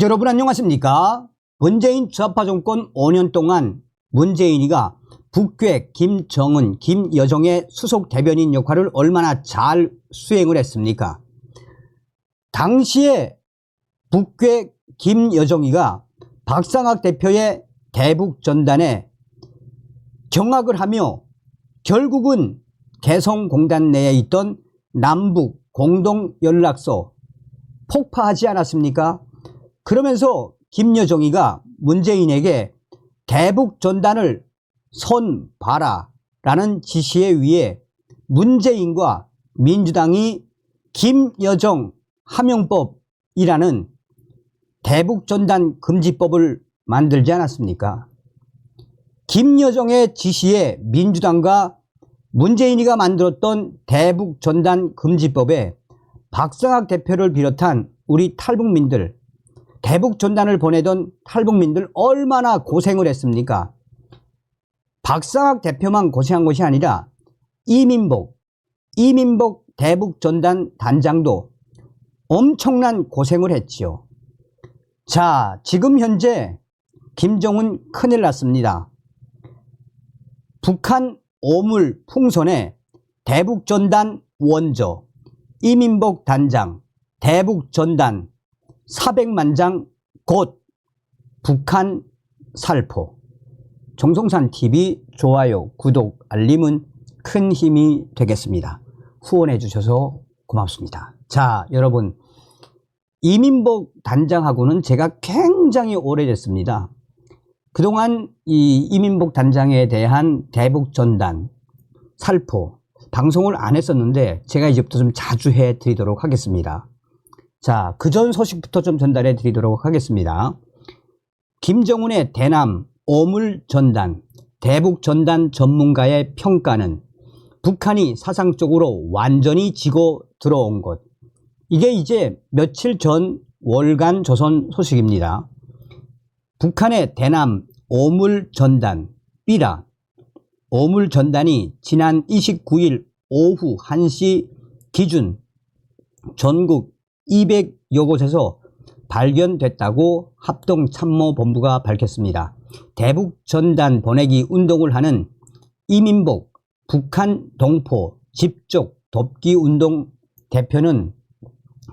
여러분 안녕하십니까? 문재인 좌파 정권 5년 동안 문재인이가 북괴 김정은, 김여정의 수석 대변인 역할을 얼마나 잘 수행을 했습니까? 당시에 북괴 김여정이가 박상학 대표의 대북전단에 경악을 하며 결국은 개성공단 내에 있던 남북 공동연락소 폭파하지 않았습니까? 그러면서 김여정이가 문재인에게 대북전단을 손봐라 라는 지시에 의해 문재인과 민주당이 김여정 하명법이라는 대북전단 금지법을 만들지 않았습니까? 김여정의 지시에 민주당과 문재인이가 만들었던 대북전단 금지법에 박상학 대표를 비롯한 우리 탈북민들, 대북전단을 보내던 탈북민들 얼마나 고생을 했습니까? 박상학 대표만 고생한 것이 아니라 이민복 대북전단 단장도 엄청난 고생을 했지요. 자, 지금 현재 김정은 큰일 났습니다. 북한 오물 풍선에 대북전단 원조, 이민복 단장, 대북전단 400만 장 곧 북한 살포. 정성산TV 좋아요, 구독, 알림은 큰 힘이 되겠습니다. 후원해 주셔서 고맙습니다. 자, 여러분, 이민복 단장하고는 제가 굉장히 오래됐습니다. 그동안 이 이민복 단장에 대한 대북전단 살포 방송을 안 했었는데 제가 이제부터 좀 자주 해 드리도록 하겠습니다. 자, 그전 소식부터 좀 전달해 드리도록 하겠습니다. 김정은의 대남 오물전단 대북전단 전문가의 평가는 북한이 사상적으로 완전히 지고 들어온 것. 이게 이제 며칠 전 월간 조선 소식입니다. 북한의 대남 오물전단 삐라 오물전단이 지난 29일 오후 1시 기준 전국 200여 곳에서 발견됐다고 합동참모본부가 밝혔습니다. 대북전단 보내기 운동을 하는 이민복 북한 동포 집족 돕기 운동 대표는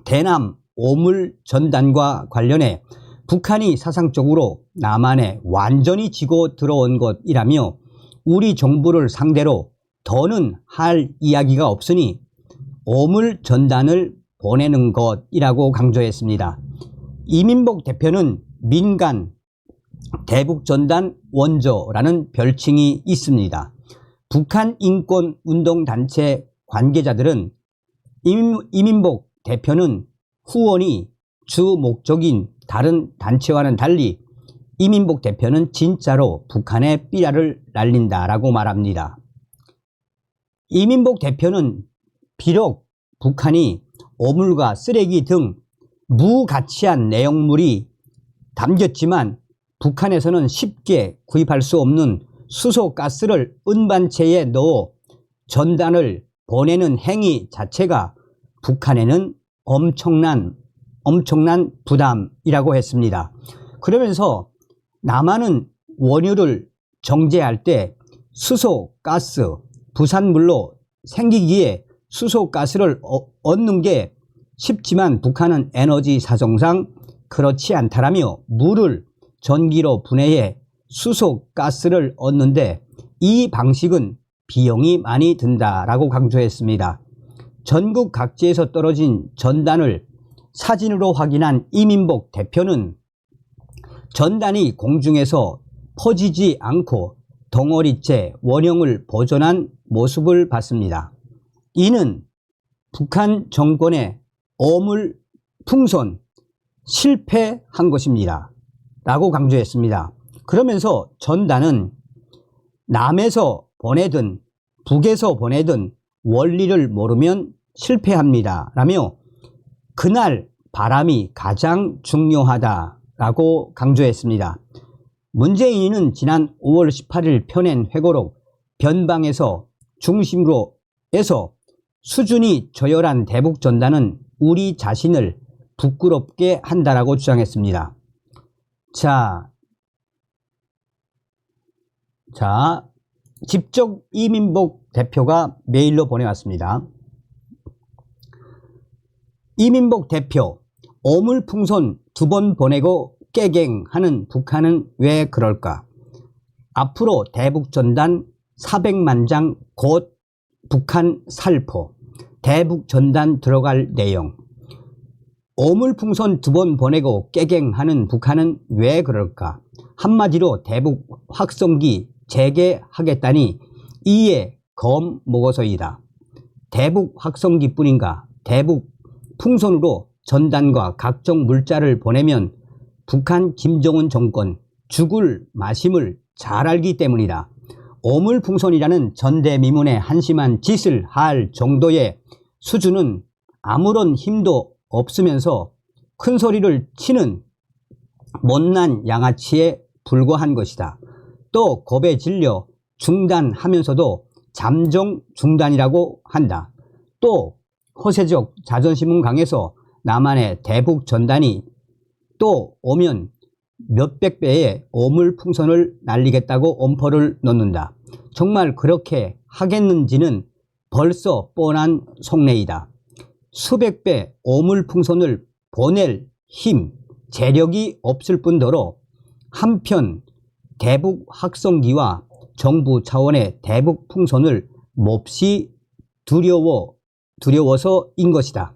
대남 오물전단과 관련해 북한이 사상적으로 남한에 완전히 지고 들어온 것이라며 우리 정부를 상대로 더는 할 이야기가 없으니 오물전단을 보내는 것이라고 강조했습니다. 이민복 대표는 민간 대북전단 원조라는 별칭이 있습니다. 북한 인권운동단체 관계자들은 이민복 대표는 후원이 주 목적인 다른 단체와는 달리 이민복 대표는 진짜로 북한에 삐라를 날린다라고 말합니다. 이민복 대표는 비록 북한이 오물과 쓰레기 등 무가치한 내용물이 담겼지만 북한에서는 쉽게 구입할 수 없는 수소가스를 운반체에 넣어 전단을 보내는 행위 자체가 북한에는 엄청난 부담이라고 했습니다. 그러면서 남한은 원유를 정제할 때 수소가스, 부산물로 생기기에 수소가스를 얻는 게 쉽지만 북한은 에너지 사정상 그렇지 않다라며 물을 전기로 분해해 수소가스를 얻는데 이 방식은 비용이 많이 든다라고 강조했습니다. 전국 각지에서 떨어진 전단을 사진으로 확인한 이민복 대표는 전단이 공중에서 퍼지지 않고 덩어리째 원형을 보존한 모습을 봤습니다. 이는 북한 정권의 오물 풍선 실패한 것입니다 라고 강조했습니다. 그러면서 전단은 남에서 보내든 북에서 보내든 원리를 모르면 실패합니다 라며 그날 바람이 가장 중요하다라고 강조했습니다. 문재인은 지난 5월 18일 펴낸 회고록 변방에서 중심으로 해서 수준이 저열한 대북전단은 우리 자신을 부끄럽게 한다라고 주장했습니다. 자, 직접 이민복 대표가 메일로 보내왔습니다. 이민복 대표, 어물풍선 2번 보내고 깨갱하는 북한은 왜 그럴까? 앞으로 대북전단 400만 장 곧 북한 살포. 대북전단 들어갈 내용. 어물풍선 2번 보내고 깨갱하는 북한은 왜 그럴까? 한마디로 대북 확성기 재개하겠다니 이에 검 먹어서이다. 대북 확성기뿐인가? 대북 풍선으로 전단과 각종 물자를 보내면 북한 김정은 정권 죽을 마심을 잘 알기 때문이다. 어물풍선이라는 전대미문의 한심한 짓을 할 정도의 수준은 아무런 힘도 없으면서 큰 소리를 치는 못난 양아치에 불과한 것이다. 또 겁에 질려 중단하면서도 잠정 중단이라고 한다. 또 허세적 자존심은 강해서 남한의 대북 전단이 또 오면 몇백 배의 어물풍선을 날리겠다고 엄포를 놓는다. 정말 그렇게 하겠는지는 벌써 뻔한 속내이다. 수백 배 어물풍선을 보낼 힘, 재력이 없을 뿐더러 한편 대북 확성기와 정부 차원의 대북 풍선을 몹시 두려워서인 것이다.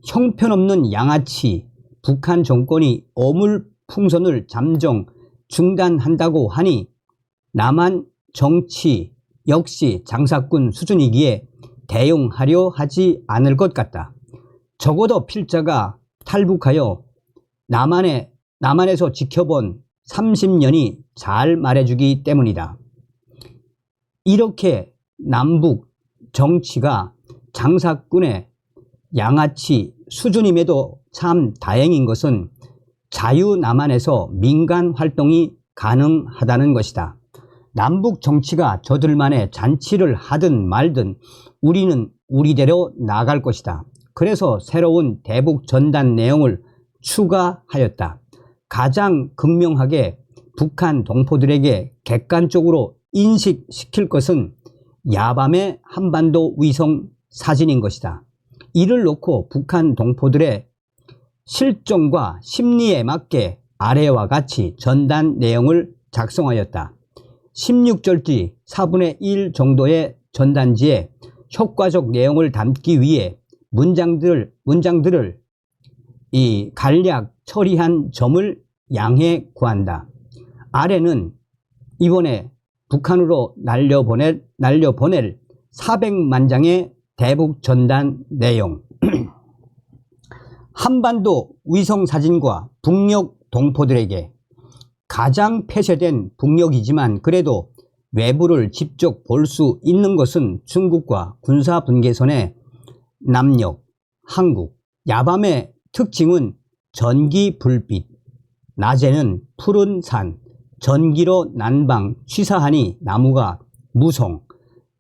형편없는 양아치 북한 정권이 어물풍선을 잠정 중단한다고 하니 남한 정치 역시 장사꾼 수준이기에 대응하려 하지 않을 것 같다. 적어도 필자가 탈북하여 남한에서 지켜본 30년이 잘 말해주기 때문이다. 이렇게 남북 정치가 장사꾼의 양아치 수준임에도 참 다행인 것은 자유남한에서 민간 활동이 가능하다는 것이다. 남북 정치가 저들만의 잔치를 하든 말든 우리는 우리대로 나갈 것이다. 그래서 새로운 대북 전단 내용을 추가하였다. 가장 극명하게 북한 동포들에게 객관적으로 인식시킬 것은 야밤의 한반도 위성 사진인 것이다. 이를 놓고 북한 동포들의 실정과 심리에 맞게 아래와 같이 전단 내용을 작성하였다. 16절지 4분의 1 정도의 전단지에 효과적 내용을 담기 위해 문장들을 간략 처리한 점을 양해 구한다. 아래는 이번에 북한으로 날려보낼 400만 장의 대북 전단 내용. 한반도 위성사진과 북녘 동포들에게 가장 폐쇄된 북녘이지만 그래도 외부를 직접 볼 수 있는 것은 중국과 군사분계선의 남녘, 한국. 야밤의 특징은 전기 불빛, 낮에는 푸른 산, 전기로 난방 취사하니 나무가 무성.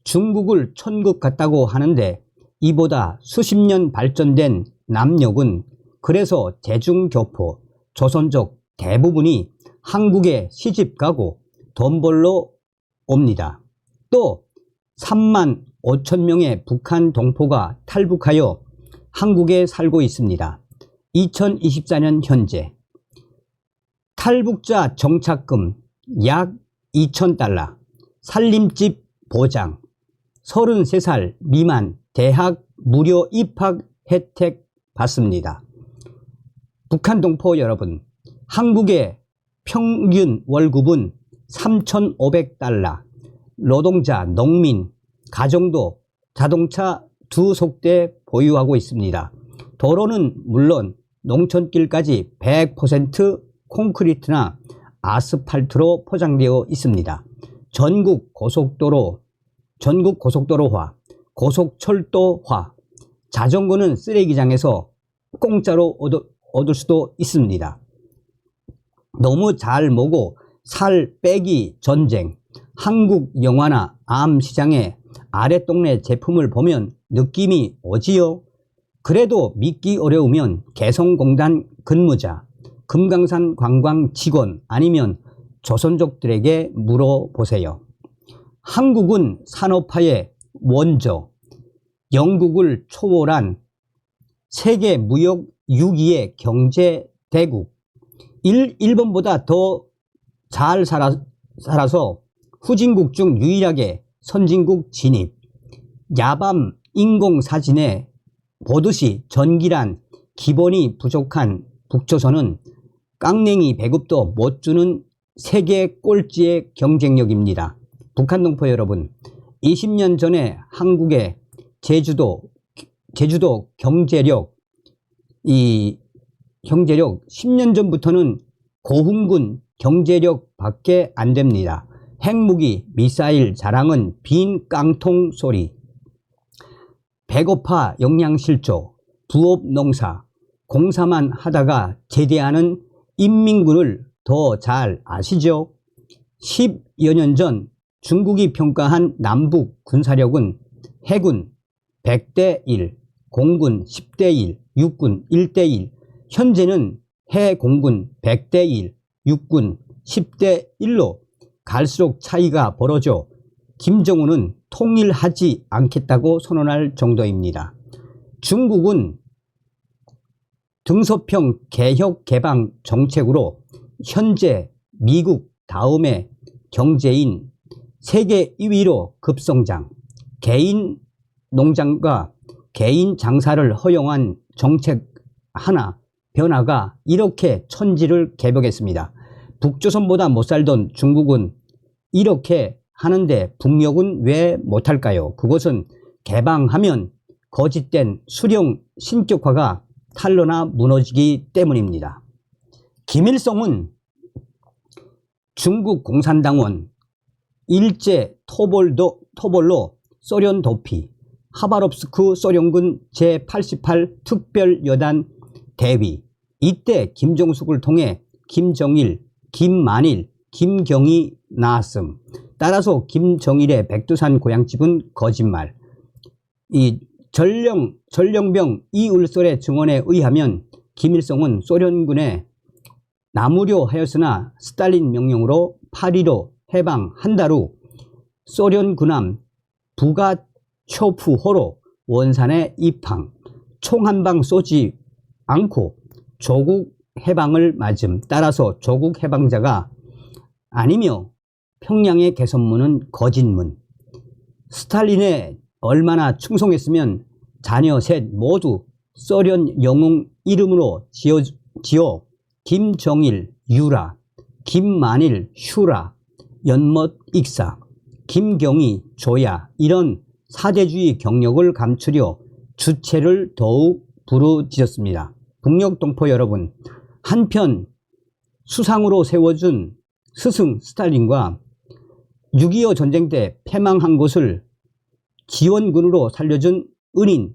중국을 천국 같다고 하는데 이보다 수십 년 발전된 남녘은 그래서 대중교포, 조선족 대부분이 한국에 시집가고 돈 벌러 옵니다. 또 3만 5천 명의 북한 동포가 탈북하여 한국에 살고 있습니다. 2024년 현재 탈북자 정착금 약 2,000달러, 살림집 보장, 33살 미만 대학 무료 입학 혜택 받습니다. 북한 동포 여러분, 한국의 평균 월급은 3,500달러, 노동자, 농민, 가정도 자동차 2속대 보유하고 있습니다. 도로는 물론 농촌길까지 100% 콘크리트나 아스팔트로 포장되어 있습니다. 전국 고속도로화, 고속철도화, 자전거는 쓰레기장에서 공짜로 얻을 수도 있습니다. 너무 잘 먹고 살 빼기 전쟁, 한국 영화나 암 시장의 아랫동네 제품을 보면 느낌이 오지요? 그래도 믿기 어려우면 개성공단 근무자, 금강산 관광 직원 아니면 조선족들에게 물어보세요. 한국은 산업화의 원조, 영국을 초월한 세계 무역 6위의 경제 대국, 일본보다 더 잘 살아서 후진국 중 유일하게 선진국 진입, 야밤 인공사진에 보듯이 전기란 기본이 부족한 북조선은 깡냉이 배급도 못 주는 세계 꼴찌의 경쟁력입니다. 북한 동포 여러분, 20년 전에 한국의 제주도 경제력 10년 전부터는 고흥군 경제력 밖에 안 됩니다. 핵무기, 미사일 자랑은 빈 깡통 소리. 배고파 영양실조, 부업농사, 공사만 하다가 제대하는 인민군을 더 잘 아시죠? 10여 년 전 중국이 평가한 남북 군사력은 해군 100대 1, 공군 10대 1, 육군 1대 1, 현재는 해공군 100대 1, 육군 10대 1로 갈수록 차이가 벌어져 김정은은 통일하지 않겠다고 선언할 정도입니다. 중국은 등소평 개혁 개방 정책으로 현재 미국 다음에 경제인 세계 2위로 급성장, 개인 농장과 개인 장사를 허용한 정책 하나 변화가 이렇게 천지를 개벽했습니다. 북조선보다 못 살던 중국은 이렇게 하는데 북녘은 왜 못할까요? 그것은 개방하면 거짓된 수령 신격화가 탄로나 무너지기 때문입니다. 김일성은 중국 공산당원, 일제 토벌로 소련 도피, 하바롭스크 소련군 제88 특별여단 대위, 이때 김정숙을 통해 김정일, 김만일, 김경이 나왔음. 따라서 김정일의 백두산 고향집은 거짓말. 이 전령병 이울솔의 증언에 의하면 김일성은 소련군에 나무려 하였으나 스탈린 명령으로 8.15 해방한 달 후 소련 군함 부가초프호로 원산에 입항, 총 한 방 쏘지 않고 조국 해방을 맞음. 따라서 조국 해방자가 아니며 평양의 개선문은 거짓문. 스탈린에 얼마나 충성했으면 자녀 셋 모두 소련 영웅 이름으로 지어 김정일 유라, 김만일 슈라, 연못 익사, 김경희 조야 이런 사대주의 경력을 감추려 주체를 더욱 부르짖었습니다. 북녘 동포 여러분, 한편 수상으로 세워준 스승 스탈린과 6.25 전쟁 때 패망한 것을 지원군으로 살려준 은인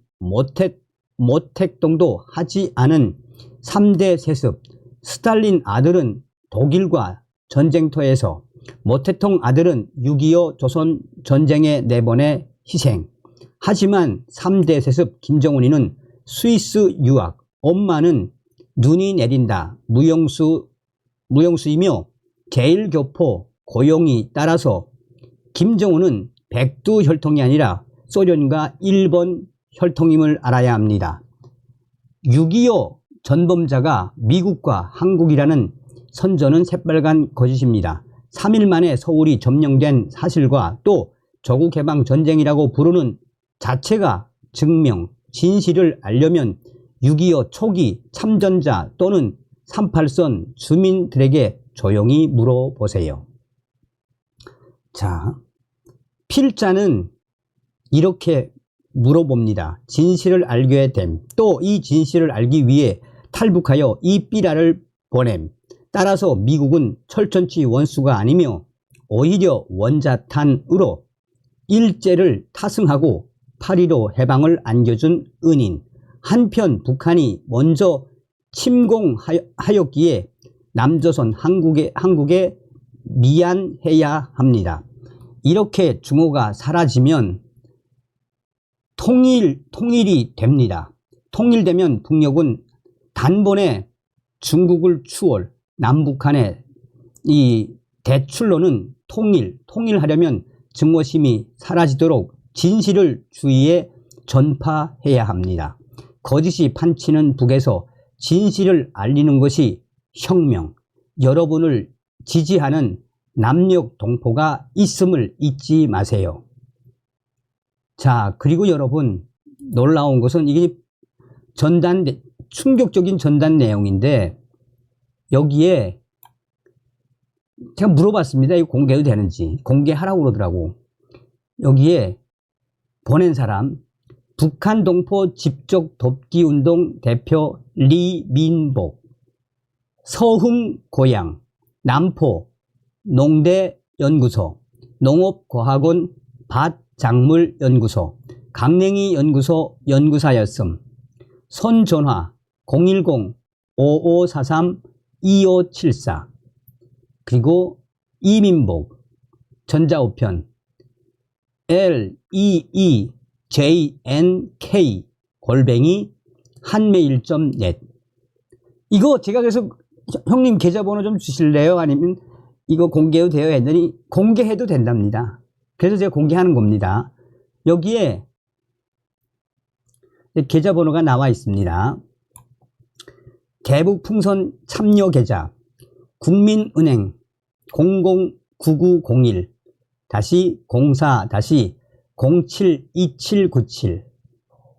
모택동도 하지 않은 3대 세습, 스탈린 아들은 독일과 전쟁터에서, 모택동 아들은 6.25 조선 전쟁에 내보내 희생. 하지만 3대 세습 김정은이는 스위스 유학, 엄마는 눈이 내린다 무용수이며 제일교포 고용이. 따라서 김정은은 백두 혈통이 아니라 소련과 일본 혈통임을 알아야 합니다. 6.25 전범자가 미국과 한국이라는 선전은 새빨간 거짓입니다. 3일 만에 서울이 점령된 사실과 또 조국해방 전쟁이라고 부르는 자체가 증명, 진실을 알려면 6.25 초기 참전자 또는 38선 주민들에게 조용히 물어보세요. 자, 필자는 이렇게 물어봅니다. 진실을 알게 됨. 또 이 진실을 알기 위해 탈북하여 이 삐라를 보냄. 따라서 미국은 철천치 원수가 아니며 오히려 원자탄으로 일제를 타승하고 8.15 해방을 안겨준 은인. 한편 북한이 먼저 침공하였기에 남조선 한국에 미안해야 합니다. 이렇게 중호가 사라지면 통일이 됩니다. 통일되면 북녘은 단번에 중국을 추월, 남북한의 이 대출로는 통일하려면 증오심이 사라지도록 진실을 주위에 전파해야 합니다. 거짓이 판치는 북에서 진실을 알리는 것이 혁명, 여러분을 지지하는 남녘 동포가 있음을 잊지 마세요. 자, 그리고 여러분, 놀라운 것은 이게 충격적인 전단 내용인데, 여기에 제가 물어봤습니다. 이거 공개도 되는지. 공개하라고 그러더라고. 여기에 보낸 사람, 북한 동포 집적 돕기 운동 대표 리민복, 서흥 고향, 남포 농대 연구소, 농업과학원 밭작물 연구소, 강냉이 연구소 연구사였음. 손전화 010-5543-2574. 그리고 이민복 전자우편 leejnk@한메일.net. 이거 제가 그래서 형님 계좌번호 좀 주실래요? 아니면 이거 공개해도 돼요? 했더니 공개해도 된답니다. 그래서 제가 공개하는 겁니다. 여기에 계좌번호가 나와 있습니다. 대북풍선 참여 계좌 국민은행 009901-04-072797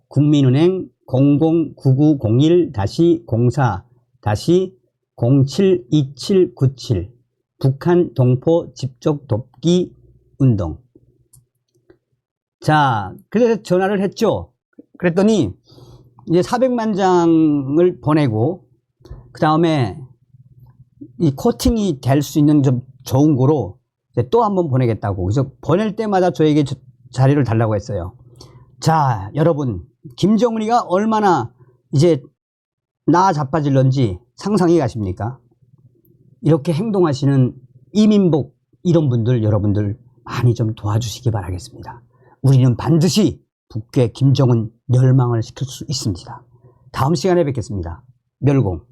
국민은행 0001-04-072797 북한 동포 집적 돕기 운동. 자, 그래서 전화를 했죠. 그랬더니 이제 400만 장을 보내고 그 다음에 이 코팅이 될 수 있는 좀 좋은 거로 또 한 번 보내겠다고. 그래서 보낼 때마다 저에게 자료를 달라고 했어요. 자, 여러분, 김정은이가 얼마나 이제 자빠질런지 상상해 가십니까? 이렇게 행동하시는 이민복 이런 분들, 여러분들 많이 좀 도와주시기 바라겠습니다. 우리는 반드시 북괴 김정은 멸망을 시킬 수 있습니다. 다음 시간에 뵙겠습니다. 멸공.